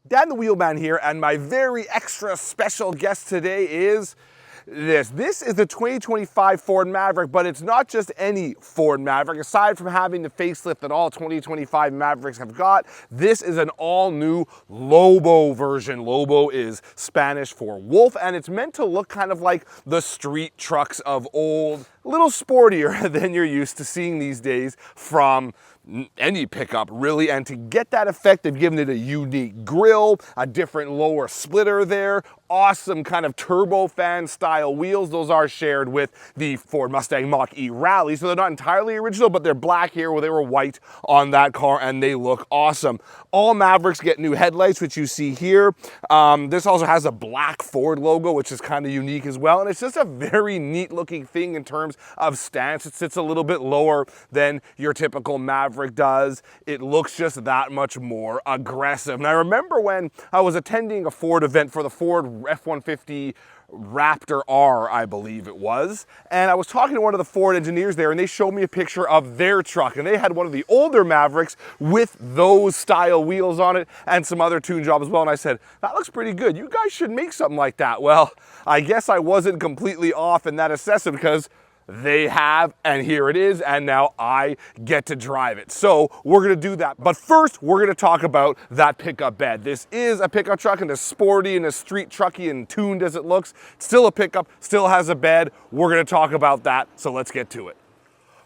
Dan the Wheelman here, and my very extra special guest today is this. This is the 2025 Ford Maverick, but it's not just any Ford Maverick. Aside from having the facelift that all 2025 Mavericks have got, this is an all-new Lobo version. Lobo is Spanish for wolf, and it's meant to look kind of like the street trucks of old, a little sportier than you're used to seeing these days from any pickup, really. And to get that effect, they've given it a unique grille, a different lower splitter there, awesome kind of turbofan style wheels. Those are shared with the Ford Mustang Mach-E Rally, so they're not entirely original, but they're black here where they were white on that car, and they look awesome. All Mavericks get new headlights, which you see here. This also has a black Ford logo, which is kind of unique as well, and it's just a very neat looking thing in terms of stance. It sits a little bit lower than your typical Maverick does. It looks just that much more aggressive. And I remember when I was attending a Ford event for the Ford F-150 Raptor R, I believe it was, and I was talking to one of the Ford engineers there, and they showed me a picture of their truck, and they had one of the older Mavericks with those style wheels on it and some other tune job as well, and I said, that looks pretty good. You guys should make something like that. Well, I guess I wasn't completely off in that assessment, because they have, and here it is, and now I get to drive it. So we're gonna do that. But first, we're gonna talk about that pickup bed. This is a pickup truck, and as sporty and as street trucky and tuned as it looks, still a pickup, still has a bed. We're gonna talk about that, so let's get to it.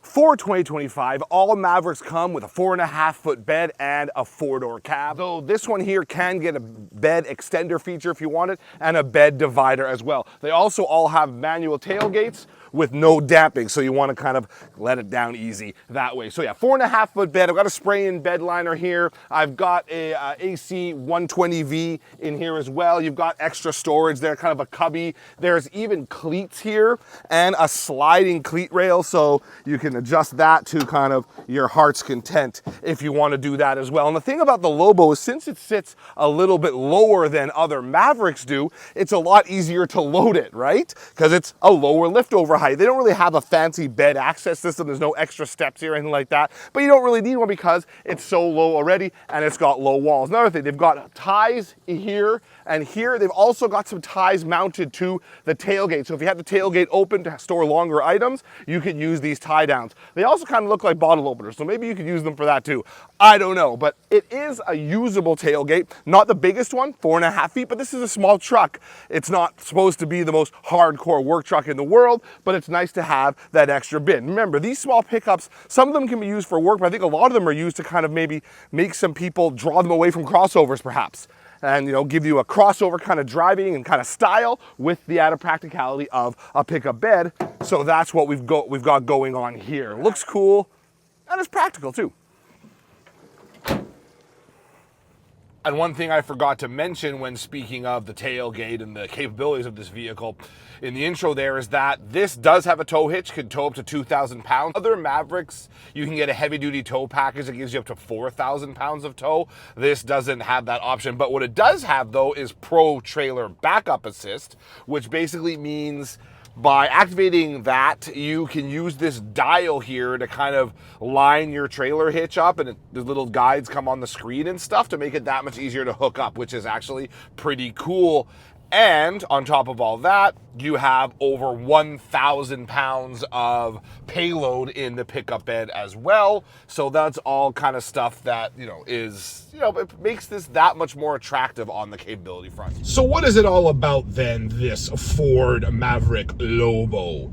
For 2025, all Mavericks come with a 4.5-foot bed and a 4-door cab. Though this one here can get a bed extender feature if you want it, and a bed divider as well. They also all have manual tailgates with no damping, so you want to kind of let it down easy that way. So yeah, 4.5-foot bed. I've got a spray-in bed liner here. I've got a AC 120V in here as well. You've got extra storage there, kind of a cubby. There's even cleats here and a sliding cleat rail, so you can adjust that to kind of your heart's content if you want to do that as well. And the thing about the Lobo is, since it sits a little bit lower than other Mavericks do, it's a lot easier to load it, right? Because it's a lower lift-over height. They don't really have a fancy bed access system. There's no extra steps here or anything like that, but you don't really need one because it's so low already and it's got low walls. Another thing, they've got ties here and here. They've also got some ties mounted to the tailgate. So if you have the tailgate open to store longer items, you could use these tie downs. They also kind of look like bottle openers, so maybe you could use them for that too. I don't know, but it is a usable tailgate. Not the biggest one, 4.5 feet, but this is a small truck. It's not supposed to be the most hardcore work truck in the world, but it's nice to have that extra bin. Remember, these small pickups, some of them can be used for work, but I think a lot of them are used to kind of maybe make some people draw them away from crossovers perhaps. And, you know, give you a crossover kind of driving and kind of style with the added practicality of a pickup bed. So that's what we've got going on here. Looks cool, and it's practical too. And one thing I forgot to mention when speaking of the tailgate and the capabilities of this vehicle in the intro there is that this does have a tow hitch, can tow up to 2,000 pounds. Other Mavericks, you can get a heavy-duty tow package that gives you up to 4,000 pounds of tow. This doesn't have that option, but what it does have, though, is Pro Trailer Backup Assist, which basically means by activating that, you can use this dial here to kind of line your trailer hitch up, and the little guides come on the screen and stuff to make it that much easier to hook up, which is actually pretty cool. And on top of all that, you have over 1,000 pounds of payload in the pickup bed as well. So that's all kind of stuff that, it makes this that much more attractive on the capability front. So what is it all about then, this Ford Maverick Lobo?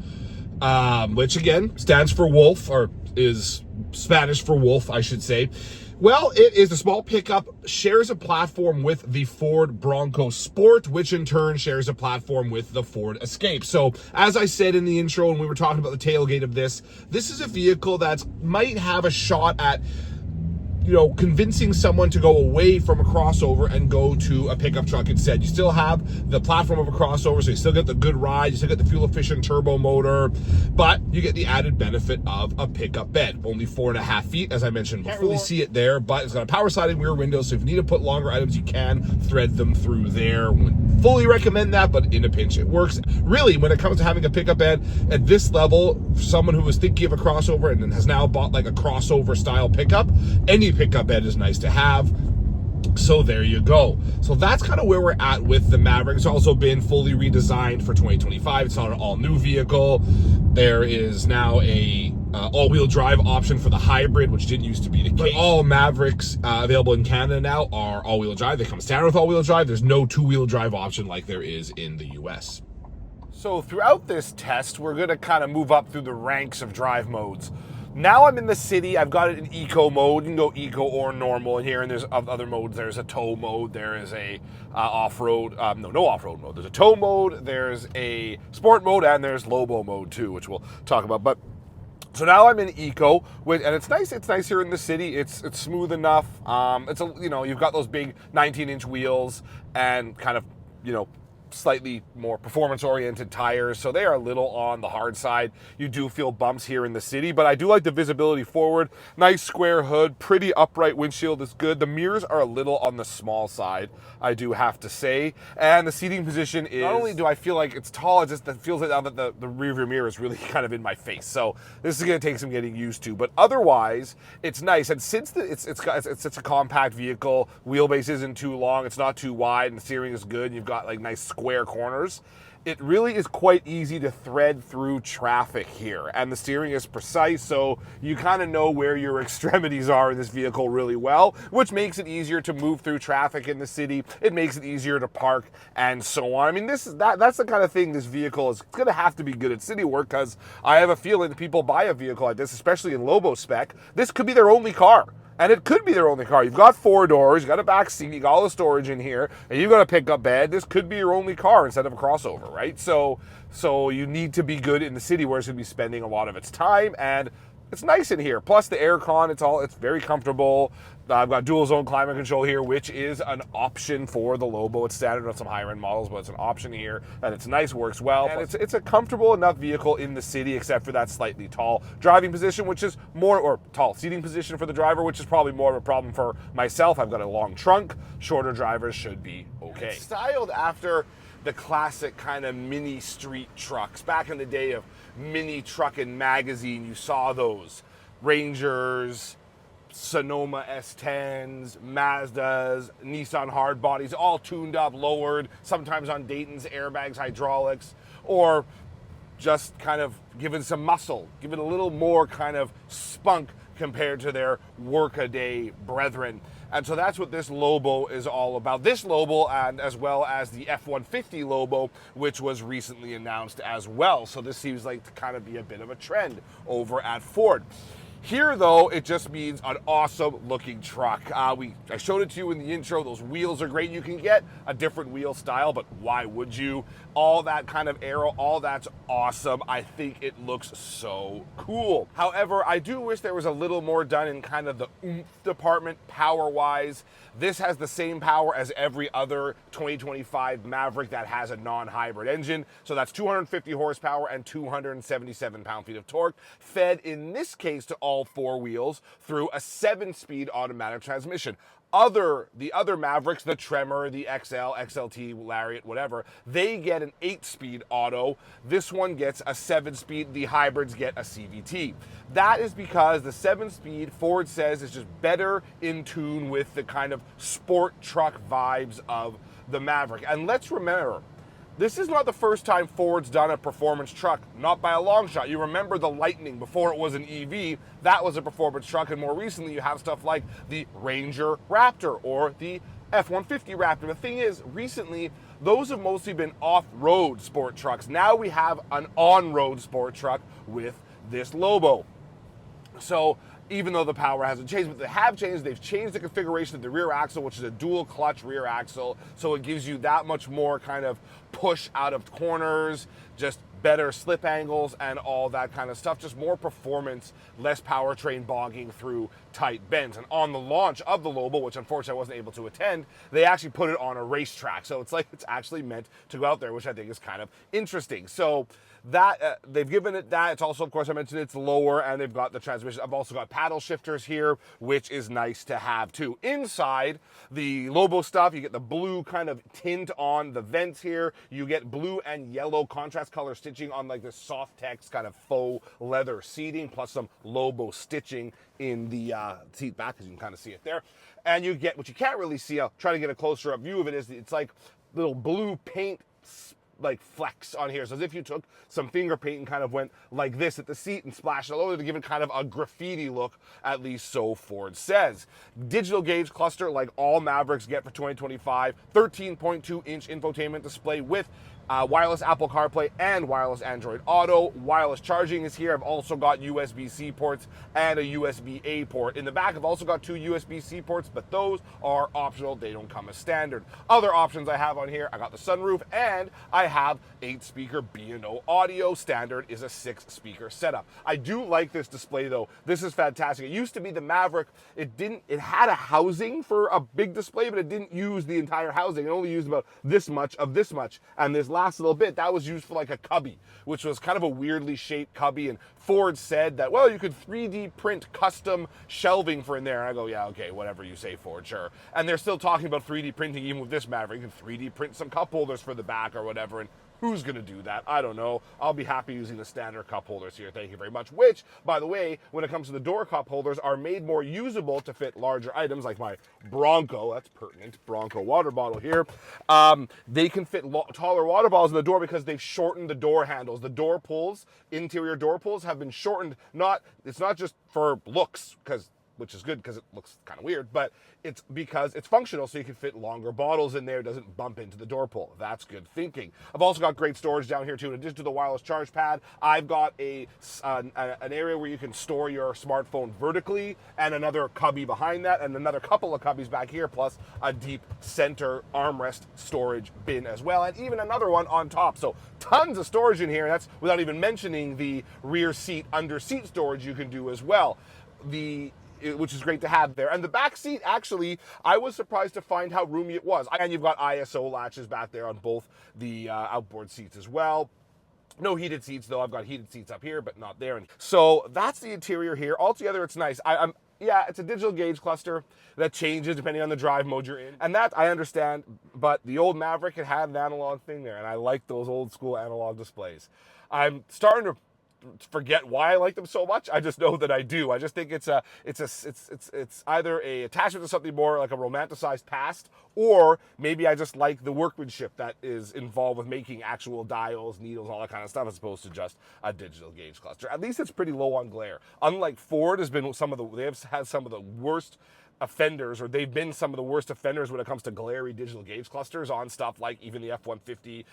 Which again, stands for wolf, or is Spanish for wolf, I should say. Well, it is a small pickup, shares a platform with the Ford Bronco Sport, which in turn shares a platform with the Ford Escape. So, as I said in the intro when we were talking about the tailgate of this is a vehicle that might have a shot at, convincing someone to go away from a crossover and go to a pickup truck instead. You still have the platform of a crossover, so you still get the good ride, you still get the fuel-efficient turbo motor, but you get the added benefit of a pickup bed. Only 4.5 feet, as I mentioned before. Can't really see it there, but it's got a power sliding rear window, so if you need to put longer items, you can thread them through there. Wouldn't fully recommend that, but in a pinch, it works. Really, when it comes to having a pickup bed at this level, someone who was thinking of a crossover and has now bought like a crossover style pickup, any pickup bed is nice to have. So there you go. So that's kind of where we're at with the Maverick. It's also been fully redesigned for 2025. It's not an all-new vehicle. There is now a all-wheel drive option for the hybrid, which didn't used to be the case. But all Mavericks available in Canada now are all-wheel drive. They come standard with all-wheel drive. There's no two-wheel drive option like there is in the US. So throughout this test, we're going to kind of move up through the ranks of drive modes. Now I'm in the city. I've got it in eco mode. You can go eco or normal in here, and there's other modes. There's a tow mode. There is a off-road. No off-road mode. There's a tow mode. There's a sport mode, and there's Lobo mode too, which we'll talk about. But so now I'm in eco, and it's nice. It's nice here in the city. It's smooth enough. You've got those big 19-inch wheels and kind of slightly more performance-oriented tires, so they are a little on the hard side. You do feel bumps here in the city, but I do like the visibility forward. Nice square hood, pretty upright windshield is good. The mirrors are a little on the small side, I do have to say. And the seating position is, not only do I feel like it's tall, it just feels like now that the rear view mirror is really kind of in my face. So this is going to take some getting used to, but otherwise, it's nice. And since it's such a compact vehicle, wheelbase isn't too long, it's not too wide, and the steering is good, and you've got like nice square corners, it really is quite easy to thread through traffic here, and the steering is precise, so you kind of know where your extremities are in this vehicle really well, which makes it easier to move through traffic in the city. It makes it easier to park and so on. I mean, that's the kind of thing this vehicle is going to have to be good at city work, because I have a feeling that people buy a vehicle like this, especially in Lobo spec, this could be their only car. And it could be their only car. You've got 4 doors, you've got a back seat, you got all the storage in here, and you've got a pickup bed. This could be your only car instead of a crossover, right? So you need to be good in the city where it's going to be spending a lot of its time, and it's nice in here. Plus the aircon, it's very comfortable. I've got dual zone climate control here, which is an option for the Lobo. It's standard on some higher end models, but it's an option here, and it's nice, works well. And it's a comfortable enough vehicle in the city, except for that slightly tall driving position, which is more, or tall seating position for the driver, which is probably more of a problem for myself. I've got a long trunk. Shorter drivers should be okay. It's styled after the classic kind of mini street trucks. Back in the day of Mini Truckin' Magazine, you saw those Rangers, Sonoma S10s, Mazdas, Nissan hard bodies, all tuned up, lowered, sometimes on Dayton's airbags, hydraulics, or just kind of given some muscle, given a little more kind of spunk compared to their workaday brethren. And so that's what this Lobo is all about. This Lobo, and as well as the F-150 Lobo, which was recently announced as well. So this seems like to kind of be a bit of a trend over at Ford. Here, though, it just means an awesome-looking truck. I showed it to you in the intro. Those wheels are great. You can get a different wheel style, but why would you? All that kind of aero, all that's awesome. I think it looks so cool. However, I do wish there was a little more done in kind of the oomph department, power-wise. This has the same power as every other 2025 Maverick that has a non-hybrid engine. So that's 250 horsepower and 277 pound-feet of torque, fed in this case to all 4 wheels through a 7-speed automatic transmission. The other Mavericks, the Tremor, the XL, XLT, Lariat, whatever, they get an 8-speed auto. This one gets a 7-speed. The hybrids get a CVT. That is because the 7-speed, Ford says, is just better in tune with the kind of sport truck vibes of the Maverick. And let's remember, this is not the first time Ford's done a performance truck, not by a long shot. You remember the Lightning before it was an EV, that was a performance truck, and more recently you have stuff like the Ranger Raptor or the F-150 Raptor. The thing is, recently, those have mostly been off-road sport trucks. Now we have an on-road sport truck with this Lobo. So even though the power hasn't changed, but they have changed. They've changed the configuration of the rear axle, which is a dual clutch rear axle. So it gives you that much more kind of push out of corners, just better slip angles and all that kind of stuff. Just more performance, less powertrain bogging through tight bends. And on the launch of the Lobo, which unfortunately I wasn't able to attend, they actually put it on a racetrack. So it's like it's actually meant to go out there, which I think is kind of interesting. So that they've given it that. It's also, of course, I mentioned it's lower, and they've got the transmission. I've also got paddle shifters here, which is nice to have too. Inside the Lobo stuff, you get the blue kind of tint on the vents here. You get blue and yellow contrast color stitching on like the soft text kind of faux leather seating, plus some Lobo stitching in the seat back, as you can kind of see it there. And you get, what you can't really see, I'll try to get a closer up view of it, is it's like little blue paint like flecks on here. So as if you took some finger paint and kind of went like this at the seat and splashed it all over to give it kind of a graffiti look, at least so Ford says. Digital gauge cluster like all Mavericks get for 2025, 13.2-inch infotainment display with wireless Apple CarPlay and wireless Android Auto. Wireless charging is here. I've also got USB-C ports and a USB-A port. In the back, I've also got 2 USB-C ports, but those are optional. They don't come as standard. Other options I have on here, I got the sunroof, and I have 8-speaker B&O audio. Standard is a 6-speaker setup. I do like this display, though. This is fantastic. It used to be the Maverick. It had a housing for a big display, but it didn't use the entire housing. It only used about this much of this much. And this last little bit, that was used for like a cubby, which was kind of a weirdly shaped cubby. And Ford said that, well, you could 3D print custom shelving for in there. And I go, yeah, okay, whatever you say, Ford, sure. And they're still talking about 3D printing even with this Maverick. You can 3D print some cup holders for the back or whatever. And who's going to do that? I don't know. I'll be happy using the standard cup holders here. Thank you very much. Which, by the way, when it comes to the door cup holders, are made more usable to fit larger items like my Bronco. That's pertinent. Bronco water bottle here. They can fit taller water bottles in the door because they've shortened the door handles. The door pulls, interior door pulls, have been shortened. It's not just for looks, which is good because it looks kind of weird, but it's because it's functional, so you can fit longer bottles in there. It doesn't bump into the door pull. That's good thinking. I've also got great storage down here too. In addition to the wireless charge pad, I've got an area where you can store your smartphone vertically, and another cubby behind that, and another couple of cubbies back here, plus a deep center armrest storage bin as well, and even another one on top. So tons of storage in here. That's without even mentioning the rear seat, under seat storage you can do as well. Which is great to have there. And the back seat, actually, I was surprised to find how roomy it was. And you've got ISO latches back there on both the outboard seats as well. No heated seats, though. I've got heated seats up here, but not there. And so that's the interior here. Altogether, it's nice. Yeah, it's a digital gauge cluster that changes depending on the drive mode you're in. And that I understand, but the old Maverick, it had an analog thing there, and I like those old school analog displays. I'm starting to forget why I like them so much. I just know that I do. I just think it's either a attachment to something more like a romanticized past, or maybe I just like the workmanship that is involved with making actual dials, needles, all that kind of stuff, as opposed to just a digital gauge cluster. At least it's pretty low on glare. Unlike Ford, they've had some of the worst offenders, or they've been some of the worst offenders when it comes to glary digital gauge clusters on stuff like even the F-150,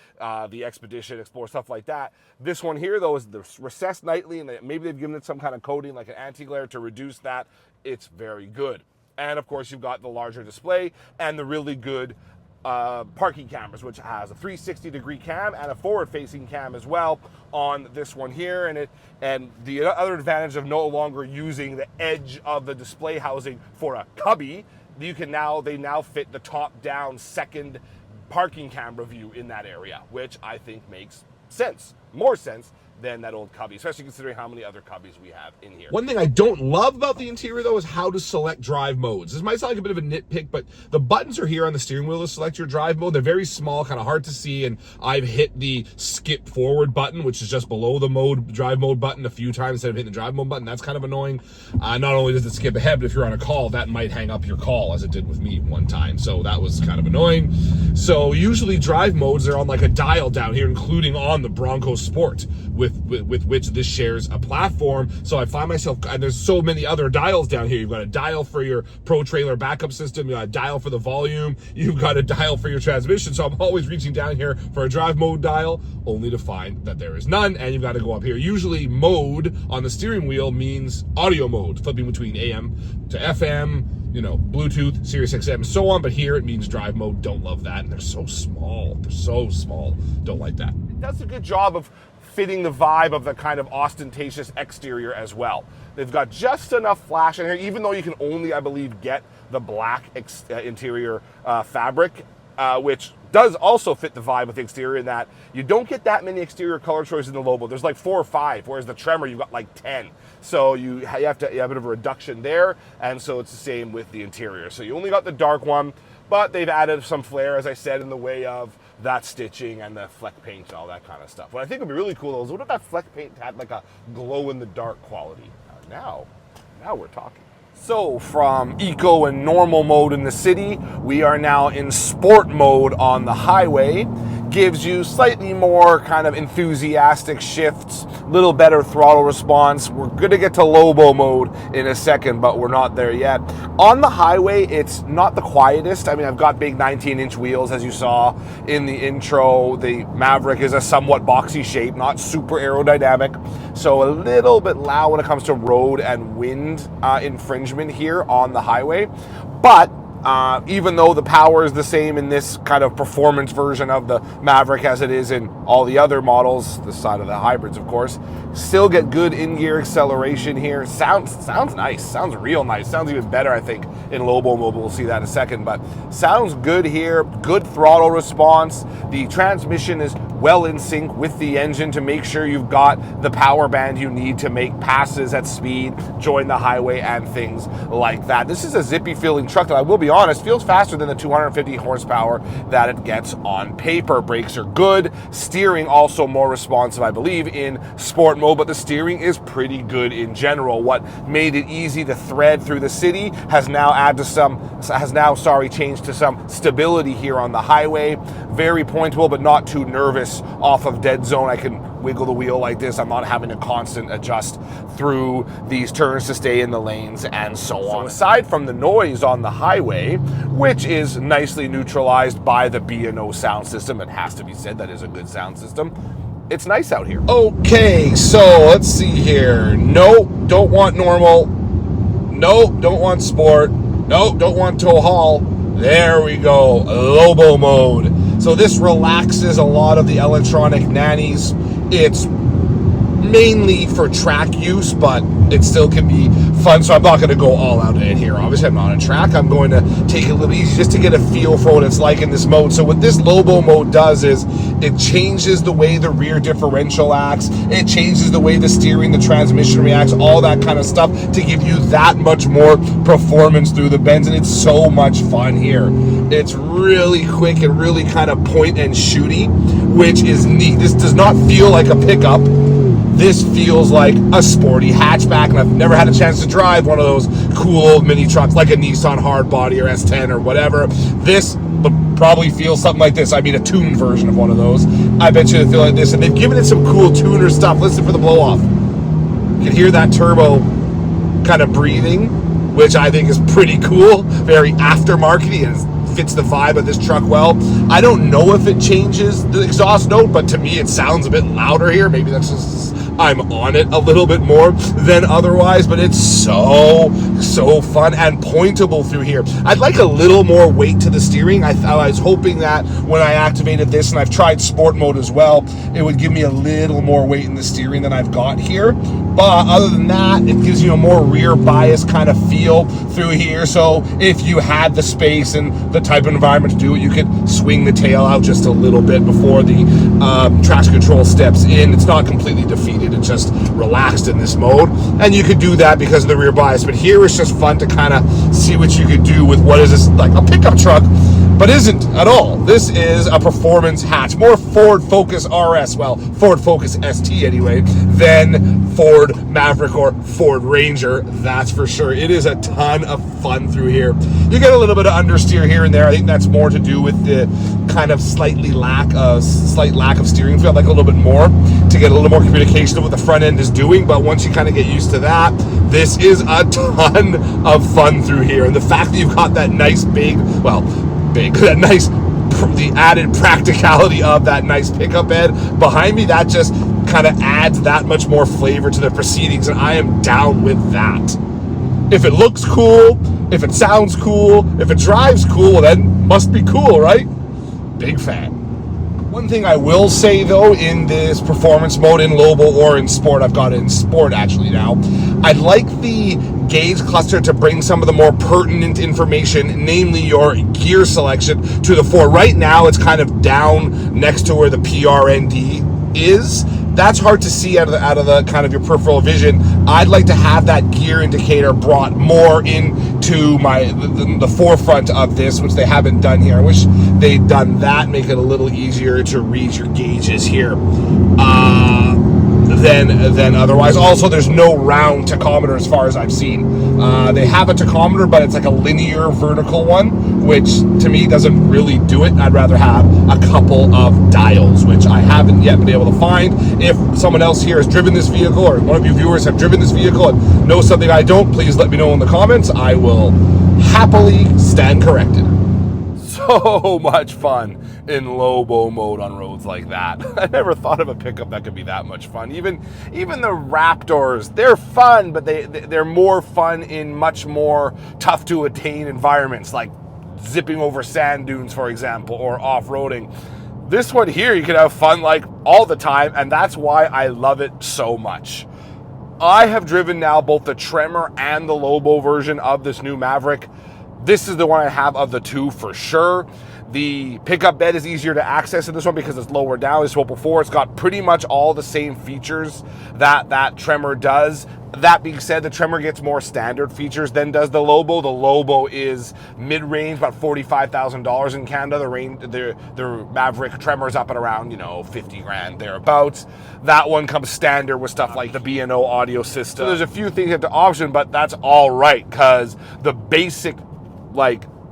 the Expedition, Explorer, stuff like that. This one here, though, is recessed nightly, and maybe they've given it some kind of coating like an anti-glare to reduce that. It's very good. And of course, you've got the larger display and the really good parking cameras, which has a 360-degree cam and a forward-facing cam as well on this one here. And the other advantage of no longer using the edge of the display housing for a cubby, they now fit the top-down second parking camera view in that area, which I think makes sense, more sense than that old cubby, especially considering how many other cubbies we have in here. One thing I don't love about the interior, though, is how to select drive modes. This might sound like a bit of a nitpick, but the buttons are here on the steering wheel to select your drive mode. They're very small, kind of hard to see, and I've hit the skip forward button, which is just below the drive mode button a few times instead of hitting the drive mode button. That's kind of annoying. Not only does it skip ahead, but if you're on a call, that might hang up your call, as it did with me one time. So that was kind of annoying. So usually drive modes are on like a dial down here, including on the Bronco Sport, with which this shares a platform. So I find myself, and there's so many other dials down here. You've got a dial for your Pro Trailer backup system, you've got a dial for the volume, you've got a dial for your transmission. So I'm always reaching down here for a drive mode dial, only to find that there is none, and you've got to go up here. Usually mode on the steering wheel means audio mode, flipping between AM to FM, Bluetooth, Sirius XM, and so on. But here it means drive mode. Don't love that. And they're so small. Don't like that. It does a good job of fitting the vibe of the kind of ostentatious exterior as well. They've got just enough flash in here, even though you can only, I believe, get the black interior fabric, which does also fit the vibe with the exterior, in that you don't get that many exterior color choices in the Lobo. There's like 4 or 5, whereas the Tremor, you've got like 10. So you have a bit of a reduction there, and so it's the same with the interior. So you only got the dark one, but they've added some flair, as I said, in the way of that stitching and the fleck paint and all that kind of stuff. What I think would be really cool, though, is what if that fleck paint had like a glow-in-the-dark quality? Now we're talking. So from eco and normal mode in the city, we are now in sport mode on the highway. Gives you slightly more kind of enthusiastic shifts, little better throttle response. We're gonna get to Lobo mode in a second, but we're not there yet. On the highway, it's not the quietest. I mean, I've got big 19-inch wheels, as you saw in the intro. The Maverick is a somewhat boxy shape, not super aerodynamic. So a little bit loud when it comes to road and wind infringement here on the highway. But even though the power is the same in this kind of performance version of the Maverick as it is in all the other models, this side of the hybrids, of course, still get good in-gear acceleration here. Sounds nice. Sounds real nice. Sounds even better, I think, in Lobo mode. We'll see that in a second. But sounds good here. Good throttle response. The transmission is well in sync with the engine to make sure you've got the power band you need to make passes at speed, join the highway, and things like that. This is a zippy feeling truck that, I will be honest, feels faster than the 250 horsepower that it gets on paper. Brakes are good. Steering also more responsive, I believe, in sport mode, but the steering is pretty good in general. What made it easy to thread through the city has now changed to some stability here on the highway. Very pointable, but not too nervous off of dead zone. I can wiggle the wheel like this. I'm not having to constant adjust through these turns to stay in the lanes and so on. So aside from the noise on the highway, which is nicely neutralized by the B&O sound system, it has to be said, that is a good sound system. It's nice out here. Okay, so let's see here. Nope, don't want normal. Nope, don't want sport. Nope, don't want tow haul. There we go, Lobo mode. So this relaxes a lot of the electronic nannies. It's mainly for track use, but it still can be fun. So I'm not going to go all out in it here. Obviously, I'm not on track. I'm going to take it a little easy just to get a feel for what it's like in this mode. So what this Lobo mode does is it changes the way the rear differential acts. It changes the way the steering, the transmission reacts, all that kind of stuff to give you that much more performance through the bends. And it's so much fun here. It's really quick and really kind of point and shooty, which is neat. This does not feel like a pickup. This feels like a sporty hatchback, and I've never had a chance to drive one of those cool old mini trucks like a Nissan Hardbody or S10 or whatever. This would probably feel something like this. I mean, a tuned version of one of those. I bet you it'd feel like this, and they've given it some cool tuner stuff. Listen for the blow-off. You can hear that turbo kind of breathing, which I think is pretty cool. Very aftermarket-y, and fits the vibe of this truck well. I don't know if it changes the exhaust note, but to me it sounds a bit louder here. Maybe that's just I'm on it a little bit more than otherwise, but it's so fun and pointable through here. I'd like a little more weight to the steering. I was hoping that when I activated this, and I've tried sport mode as well, it would give me a little more weight in the steering than I've got here. But other than that, it gives you a more rear bias kind of feel through here. So if you had the space and the type of environment to do it, you could swing the tail out just a little bit before the traction control steps in. It's not completely defeated. It's just relaxed in this mode. And you could do that because of the rear bias. But here it's just fun to kind of see what you could do with what is this, like a pickup truck, but isn't at all. This is a performance hatch, more Ford Focus RS, well, Ford Focus ST anyway, than Ford Maverick or Ford Ranger, that's for sure. It is a ton of fun through here. You get a little bit of understeer here and there. I think that's more to do with the kind of slight lack of steering feel. I'd like a little bit more to get a little more communication of what the front end is doing, but once you kind of get used to that, this is a ton of fun through here. And the fact that you've got that nice the added practicality of that nice pickup bed behind me, that just kind of adds that much more flavor to the proceedings, and I am down with that. If it looks cool, if it sounds cool, if it drives cool, well, then must be cool, right? Big fan. One thing I will say though, in this performance mode in Lobo or in Sport, I've got it in Sport actually now, I'd like the gauge cluster to bring some of the more pertinent information, namely your gear selection, to the fore. Right now it's kind of down next to where the PRND is. That's hard to see out of the kind of your peripheral vision. I'd like to have that gear indicator brought more into the forefront of this, which they haven't done here. I wish they'd done that, make it a little easier to read your gauges here. than otherwise. Also, there's no round tachometer as far as I've seen. They have a tachometer, but it's like a linear vertical one, which to me doesn't really do it. I'd rather have a couple of dials, which I haven't yet been able to find. If someone else here has driven this vehicle, or one of you viewers have driven this vehicle and knows something I don't, please let me know in the comments. I will happily stand corrected. So much fun in Lobo mode on roads like that. I never thought of a pickup that could be that much fun. Even the Raptors, they're fun, but they're more fun in much more tough to attain environments, like zipping over sand dunes, for example, or off-roading. This one here, you can have fun like all the time, and that's why I love it so much. I have driven now both the Tremor and the Lobo version of this new Maverick. This is the one I have of the two for sure. The pickup bed is easier to access in this one because it's lower down. As I spoke before, it's got pretty much all the same features that Tremor does. That being said, the Tremor gets more standard features than does the Lobo. The Lobo is mid-range, about $45,000 in Canada. The Maverick Tremor is up at around, 50 grand thereabouts. That one comes standard with stuff like the B&O audio system. So there's a few things at the option, but that's all right because the basic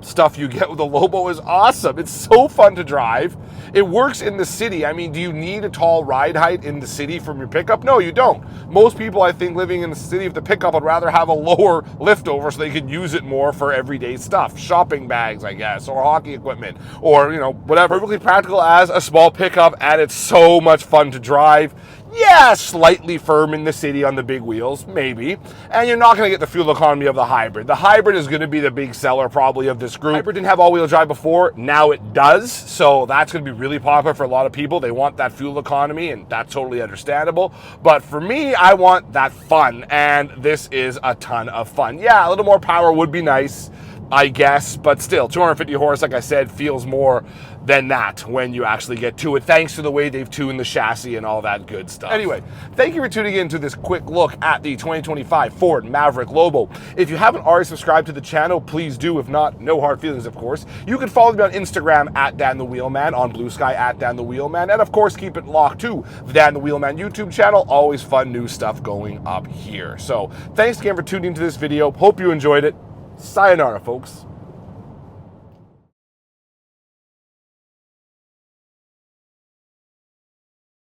stuff you get with the Lobo is awesome. It's so fun to drive. It works in the city. I mean, do you need a tall ride height in the city from your pickup? No, you don't. Most people, I think, living in the city of the pickup would rather have a lower lift over so they could use it more for everyday stuff. Shopping bags, I guess, or hockey equipment, or, whatever. Perfectly practical as a small pickup, and it's so much fun to drive. Yeah, slightly firm in the city on the big wheels, maybe. And you're not going to get the fuel economy of the hybrid. The hybrid is going to be the big seller probably of this group. Hybrid didn't have all-wheel drive before. Now it does. So that's going to be really popular for a lot of people. They want that fuel economy, and that's totally understandable. But for me, I want that fun, and this is a ton of fun. Yeah, a little more power would be nice, I guess, but still, 250 horse, like I said, feels more than that when you actually get to it, thanks to the way they've tuned the chassis and all that good stuff. Anyway, thank you for tuning in to this quick look at the 2025 Ford Maverick Lobo. If you haven't already subscribed to the channel, please do. If not, no hard feelings, of course. You can follow me on Instagram at Dan the Wheelman, on Blue Sky at Dan the Wheelman, and of course, keep it locked to the Dan the Wheelman YouTube channel. Always fun new stuff going up here. So thanks again for tuning into this video. Hope you enjoyed it. Sayonara, folks.